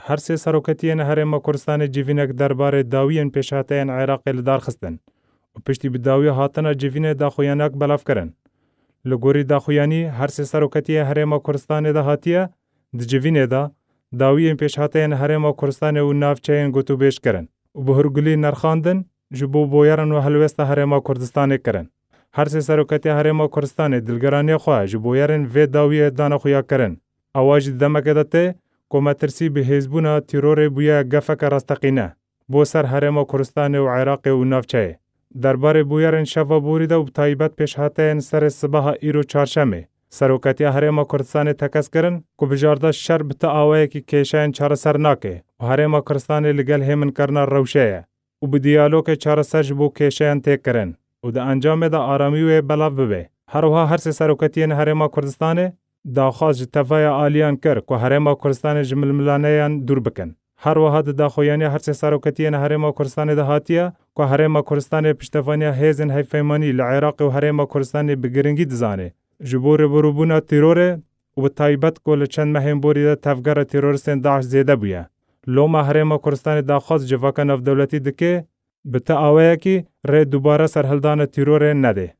هر سه سروکتیان هرما کردستان جیوینک درباره داویین پیشهاتین عراق لدار خستن و پشتی بداوی هاتنا جیوین داخویانک بلاف کرن. لگوری داخویانی هر سه سروکتی هرما کردستان ده هاتیه د جیوین دا داویین پیشهاتین هرما کردستان و نافچین گوتو بیش کرن و به هرگلی نرخاندن جبو بویرن و هلوست هرما کردستان کرن. هر سه سروکتی هرما کردستان دلگرانی خواه جبویرن و داوی دانا خویا کرن. آواج دمکدته کومترسی به حزبونا تیرور بویا گفک راستقینه بو سر هرما کردستان و عراق و نافچه. درباره بویرن شفا بوریده و تایبت پیشهاتین سر صبح ایرو چارشمه. سروکتی هرما کردستان تکس کرن که بجارده شر بتا آوه که کشین چار سر ناکه و هرما کردستان لگل همن کرنا روشه و به دیالوگ چار سر جبو کشین تک کرن و ده انجام ده آرامی و بلاف ببه. هروها هر سه سروکتین هرما کردستان داخواست تفای آلیان کر که هرما کردستان جمل ملانیان دور بکن. هر وحد داخویانی هر سه سروکتیان هرما کردستان ده هاتیه که هرما کردستان پشتوانی هیزن هیفیمانی لعراق و هرما کردستان بگرنگی دزانه. جبور بروبونا تیروره و تایبت کل چند مهم بوریده تفگر تیرورستین داعش زیده بویه. لوما هرما کردستان داخواست جواکن اف دولتی دکه بتا آوه کی ره دوباره سرهلدان تیروره نده.